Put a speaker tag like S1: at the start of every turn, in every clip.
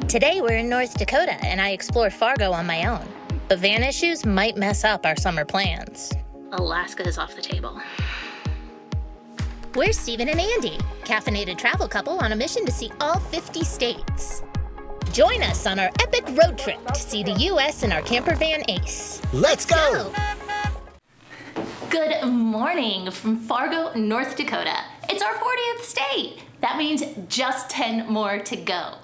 S1: Today we're in North Dakota and I explore Fargo on my own. But van issues might mess up our summer plans. Alaska is off the table. We're Stephen and Andy, caffeinated travel couple on a mission to see all 50 states. Join us on our epic road trip to see the U.S. in our camper van Ace.
S2: Let's go!
S1: Good morning from Fargo, North Dakota. It's our 40th state. That means just 10 more to go.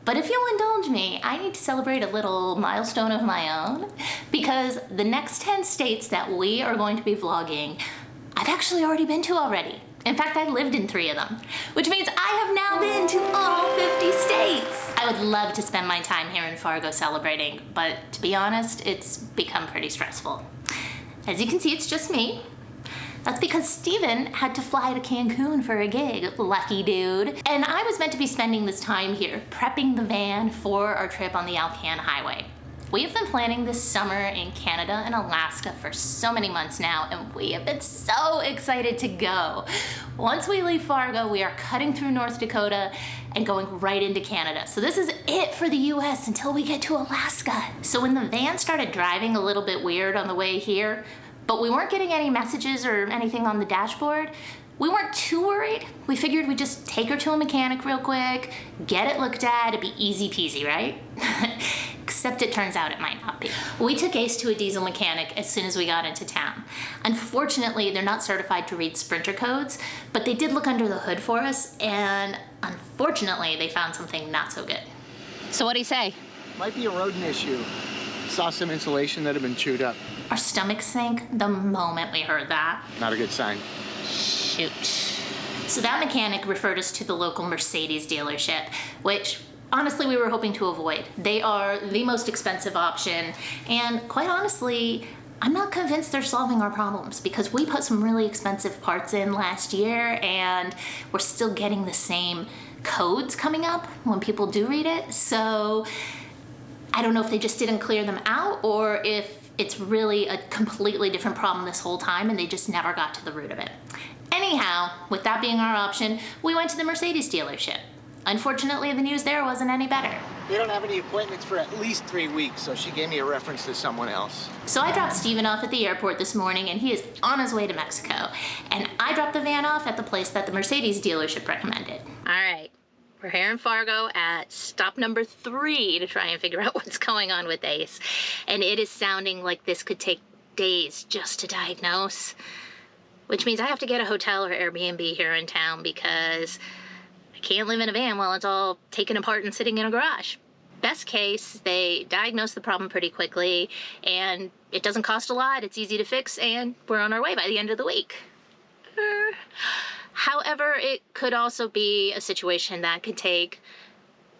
S1: But if you'll indulge me, I need to celebrate a little milestone of my own because the next 10 states that we are going to be vlogging, I've actually already been to already. In fact, I lived in 3 of them, which means I have now been to all 50 states. I would love to spend my time here in Fargo celebrating, but to be honest, it's become pretty stressful. As you can see, it's just me. That's because Steven had to fly to Cancun for a gig, lucky dude. And I was meant to be spending this time here, prepping the van for our trip on the Alcan Highway. We have been planning this summer in Canada and Alaska for so many months now, and we have been so excited to go. Once we leave Fargo, we are cutting through North Dakota and going right into Canada. So this is it for the US until we get to Alaska. So when the van started driving a little bit weird on the way here, but we weren't getting any messages or anything on the dashboard, we weren't too worried. We figured we'd just take her to a mechanic real quick, get it looked at, it'd be easy peasy, right? Except it turns out it might not be. We took Ace to a diesel mechanic as soon as we got into town. Unfortunately, they're not certified to read Sprinter codes, but they did look under the hood for us, and unfortunately, they found something not so good. So what'd he say?
S2: Might be a rodent issue. Saw some insulation that had been chewed up.
S1: Our stomachs sank the moment we heard that.
S2: Not a good sign.
S1: Shoot. So that mechanic referred us to the local Mercedes dealership, which honestly we were hoping to avoid. They are the most expensive option, and quite honestly, I'm not convinced they're solving our problems because we put some really expensive parts in last year and we're still getting the same codes coming up when people do read it. So I don't know if they just didn't clear them out or if it's really a completely different problem this whole time and they just never got to the root of it. Anyhow, with that being our option, we went to the Mercedes dealership. Unfortunately, the news there wasn't any better.
S2: They don't have any appointments for at least 3 weeks, so she gave me a reference to someone else.
S1: So I dropped Steven off at the airport this morning and he is on his way to Mexico. And I dropped the van off at the place that the Mercedes dealership recommended. All right. We're here in Fargo at stop number 3 to try and figure out what's going on with Ace. And it is sounding like this could take days just to diagnose, which means I have to get a hotel or Airbnb here in town because I can't live in a van while it's all taken apart and sitting in a garage. Best case, they diagnose the problem pretty quickly and it doesn't cost a lot, it's easy to fix, and we're on our way by the end of the week. However, it could also be a situation that could take,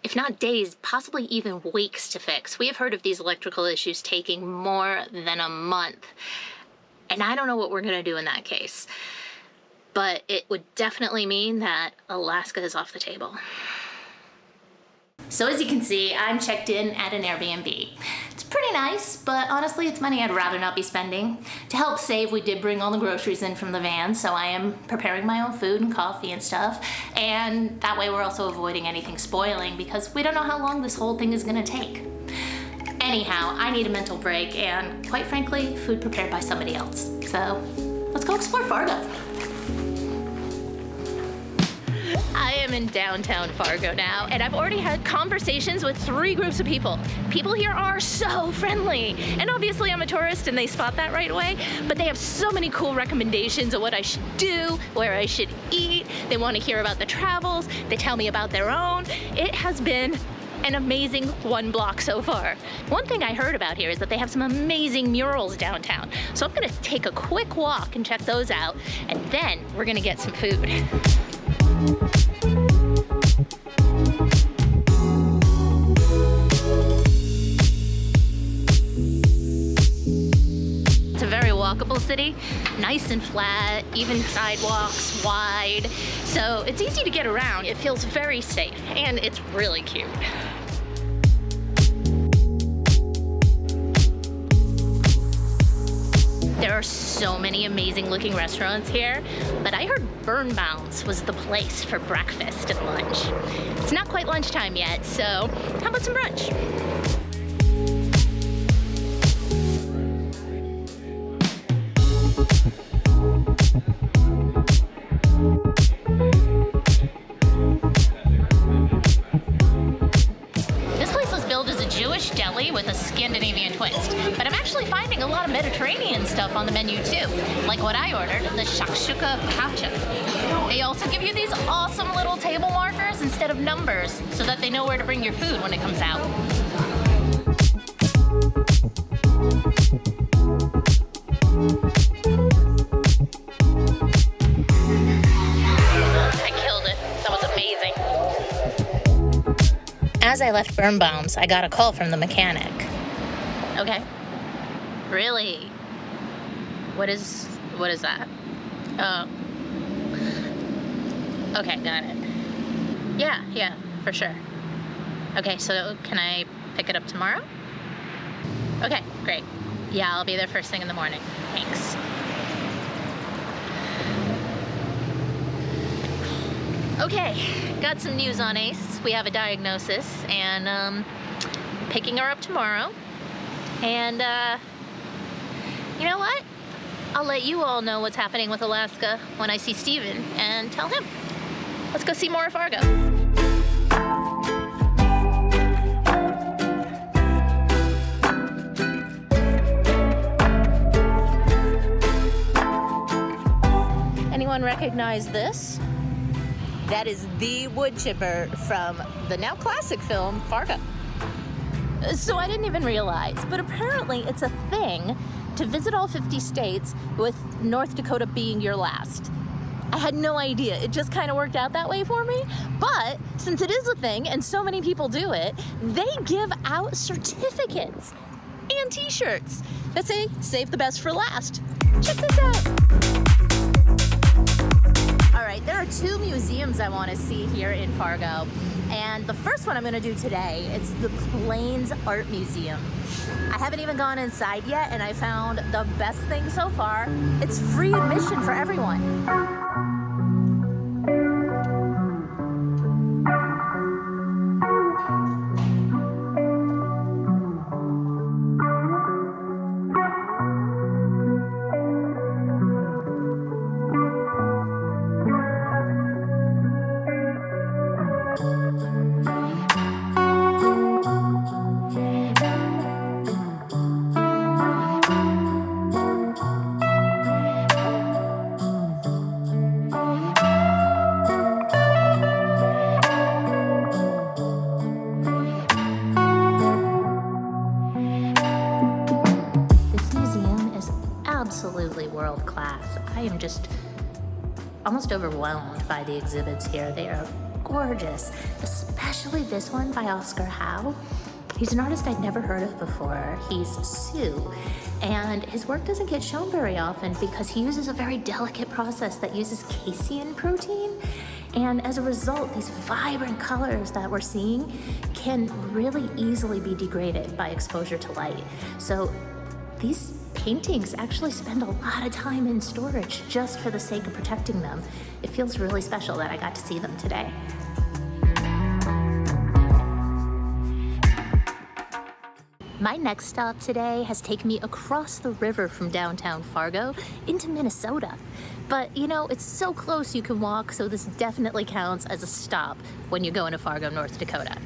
S1: if not days, possibly even weeks to fix. We have heard of these electrical issues taking more than a month. And I don't know what we're gonna do in that case. But it would definitely mean that Alaska is off the table. So as you can see, I'm checked in at an Airbnb. It's pretty nice, but honestly, it's money I'd rather not be spending. To help save, we did bring all the groceries in from the van, so I am preparing my own food and coffee and stuff. And that way we're also avoiding anything spoiling because we don't know how long this whole thing is gonna take. Anyhow, I need a mental break and quite frankly, food prepared by somebody else. So let's go explore Fargo. I am in downtown Fargo now, and I've already had conversations with 3 groups of people. People here are so friendly, and obviously I'm a tourist and they spot that right away, but they have so many cool recommendations of what I should do, where I should eat. They want to hear about the travels. They tell me about their own. It has been an amazing 1 block so far. One thing I heard about here is that they have some amazing murals downtown. So I'm gonna take a quick walk and check those out, and then we're gonna get some food. It's a very walkable city, nice and flat, even sidewalks, wide. So it's easy to get around. It feels very safe, and it's really cute. There are so many amazing looking restaurants here, but I heard Bernbaum's was the place for breakfast and lunch. It's not quite lunchtime yet, so how about some brunch? Deli with a Scandinavian twist, but I'm actually finding a lot of Mediterranean stuff on the menu too, like what I ordered, the shakshuka kacha. They also give you these awesome little table markers instead of numbers so that they know where to bring your food when it comes out. I killed it. That was amazing. As I left Bernbaum's, I got a call from the mechanic. Okay. Really? What is that? Oh. Okay, got it. Yeah, for sure. Okay, so can I pick it up tomorrow? Okay, great. Yeah, I'll be there first thing in the morning. Thanks. Okay, got some news on Ace. We have a diagnosis, and picking her up tomorrow. And you know what? I'll let you all know what's happening with Alaska when I see Steven and tell him. Let's go see more of Fargo. Anyone recognize this? That is the wood chipper from the now classic film Fargo. So I didn't even realize, but apparently it's a thing to visit all 50 states with North Dakota being your last. I had no idea. It just kind of worked out that way for me. But since it is a thing and so many people do it, they give out certificates and t-shirts that say, save the best for last. Check this out. All right, there are two museums I want to see here in Fargo. And the first one I'm going to do today, it's the Plains Art Museum. I haven't even gone inside yet, and I found the best thing so far. It's free admission for everyone. Absolutely world class. I am just almost overwhelmed by the exhibits here. They are gorgeous, especially this one by Oscar Howe. He's an artist I'd never heard of before. He's Sioux, and his work doesn't get shown very often because he uses a very delicate process that uses casein protein. And as a result, these vibrant colors that we're seeing can really easily be degraded by exposure to light. So these paintings actually spend a lot of time in storage just for the sake of protecting them. It feels really special that I got to see them today. My next stop today has taken me across the river from downtown Fargo into Minnesota. But you know, it's so close you can walk, so this definitely counts as a stop when you go into Fargo, North Dakota.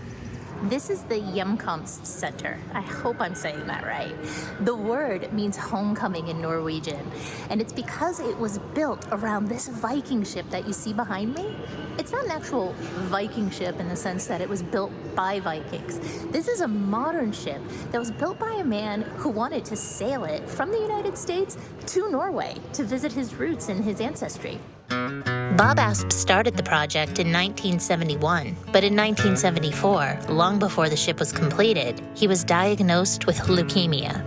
S1: This is the Yem Comps Center. I hope I'm saying that right. The word means homecoming in Norwegian, and it's because it was built around this Viking ship that you see behind me. It's not an actual Viking ship in the sense that it was built by Vikings. This is a modern ship that was built by a man who wanted to sail it from the United States to Norway to visit his roots and his ancestry. Bob Asp started the project in 1971, but in 1974, long before the ship was completed, he was diagnosed with leukemia.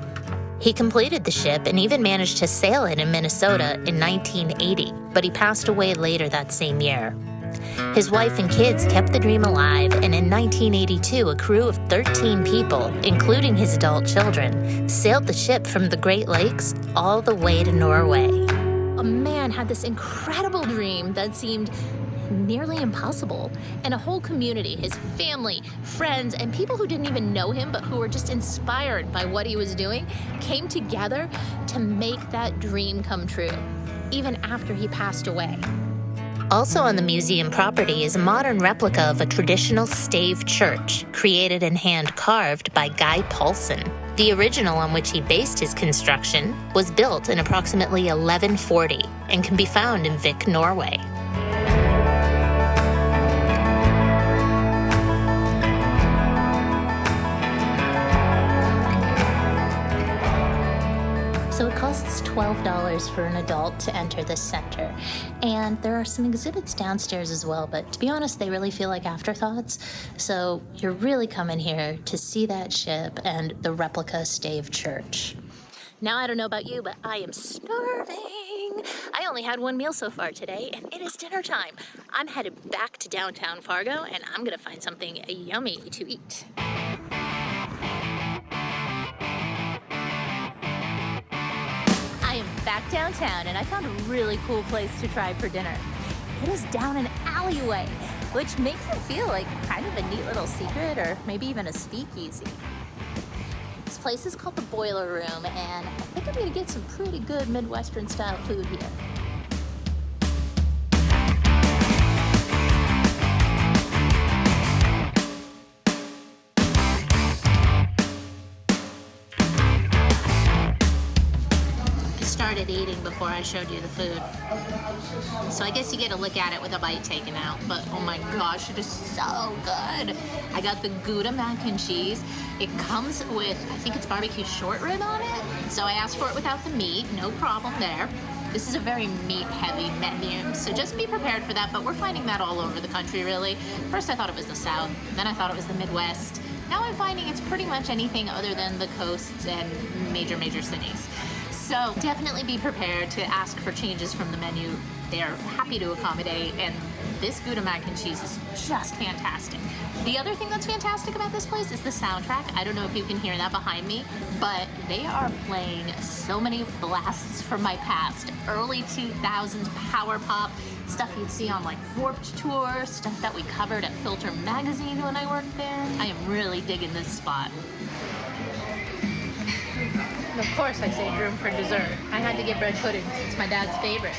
S1: He completed the ship and even managed to sail it in Minnesota in 1980, but he passed away later that same year. His wife and kids kept the dream alive, and in 1982, a crew of 13 people, including his adult children, sailed the ship from the Great Lakes all the way to Norway. A man had this incredible dream that seemed nearly impossible, and a whole community, his family, friends, and people who didn't even know him but who were just inspired by what he was doing, came together to make that dream come true, even after he passed away. Also on the museum property is a modern replica of a traditional stave church, created and hand-carved by Guy Paulson. The original on which he based his construction was built in approximately 1140 and can be found in Vik, Norway. So it costs $12 for an adult to enter this center. And there are some exhibits downstairs as well, but to be honest, they really feel like afterthoughts. So you're really coming here to see that ship and the replica stave church. Now, I don't know about you, but I am starving. I only had one meal so far today, and it is dinner time. I'm headed back to downtown Fargo, and I'm gonna find something yummy to eat. I am back downtown, and I found a really cool place to try for dinner. It is down an alleyway, which makes it feel like kind of a neat little secret, or maybe even a speakeasy. This place is called the Boiler Room, and I think I'm gonna get some pretty good Midwestern style food here. Started eating before I showed you the food. So I guess you get a look at it with a bite taken out, but oh my gosh, it is so good. I got the Gouda mac and cheese. It comes with, I think it's barbecue short rib on it. So I asked for it without the meat, no problem there. This is a very meat-heavy menu, so just be prepared for that, but we're finding that all over the country, really. First I thought it was the South, then I thought it was the Midwest. Now I'm finding it's pretty much anything other than the coasts and major cities. So definitely be prepared to ask for changes from the menu. They're happy to accommodate, and this Gouda mac and cheese is just fantastic. The other thing that's fantastic about this place is the soundtrack. I don't know if you can hear that behind me, but they are playing so many blasts from my past. Early 2000s power pop, stuff you'd see on like Warped Tour, stuff that we covered at Filter Magazine when I worked there. I am really digging this spot. And of course I saved room for dessert. I had to get bread pudding because it's my dad's favorite.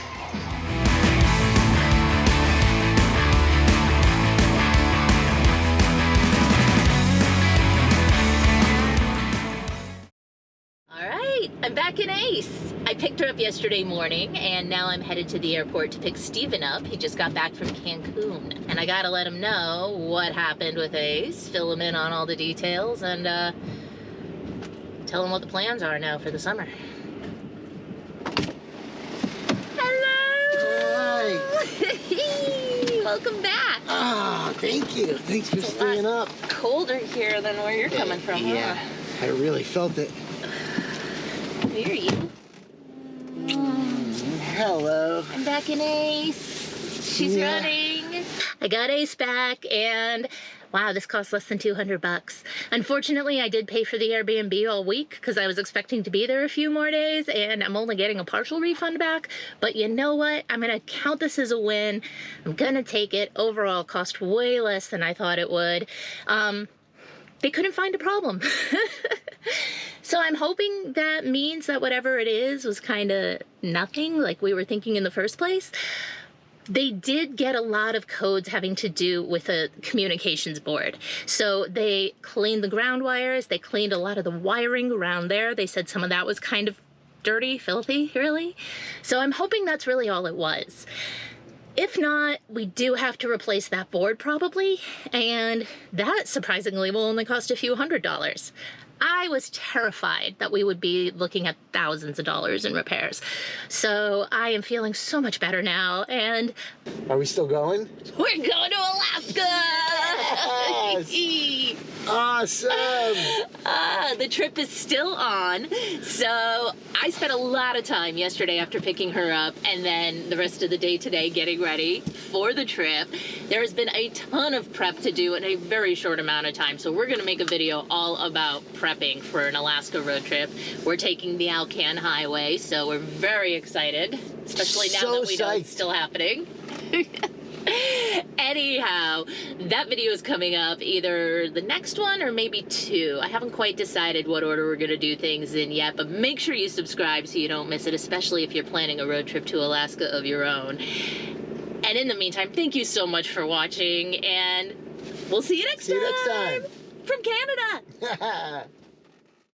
S1: All right, I'm back in Ace. I picked her up yesterday morning, and now I'm headed to the airport to pick Steven up. He just got back from Cancun, and I gotta let him know what happened with Ace, fill him in on all the details, and tell him what the plans are now for the summer. Hello!
S2: Hi!
S1: Welcome back!
S2: Ah, thank you. Thanks for staying up.
S3: Colder here than where you're coming from,
S2: Yeah,
S3: huh?
S2: I really felt it.
S1: Where are you?
S2: Hello.
S1: I'm back in Ace. She's running. I got Ace back, and wow, this cost less than $200. Unfortunately, I did pay for the Airbnb all week because I was expecting to be there a few more days, and I'm only getting a partial refund back. But you know what? I'm gonna count this as a win. I'm gonna take it. Overall, cost way less than I thought it would. They couldn't find a problem. So I'm hoping that means that whatever it is was kind of nothing like we were thinking in the first place. They did get a lot of codes having to do with a communications board. So they cleaned the ground wires, they cleaned a lot of the wiring around there. They said some of that was kind of dirty, filthy, really. So I'm hoping that's really all it was. If not, we do have to replace that board probably, and that surprisingly will only cost a few $100s. I was terrified that we would be looking at thousands of dollars in repairs. So I am feeling so much better now, and
S2: Are we still going?
S1: we're going to Alaska!
S2: Yes. Awesome.
S3: The trip is still on. So I spent a lot of time yesterday after picking her up and then the rest of the day today getting ready for the trip. There has been a ton of prep to do in a very short amount of time. So we're going to make a video all about prepping for an Alaska road trip. We're taking the Alcan Highway, so we're very excited, especially now that we know it's still happening. Anyhow, that video is coming up, either the next one or maybe two. I haven't quite decided what order we're going to do things in yet, but make sure you subscribe so you don't miss it, especially if you're planning a road trip to Alaska of your own. And in the meantime, thank you so much for watching, and we'll see you next time.
S2: See you next time.
S3: From Canada.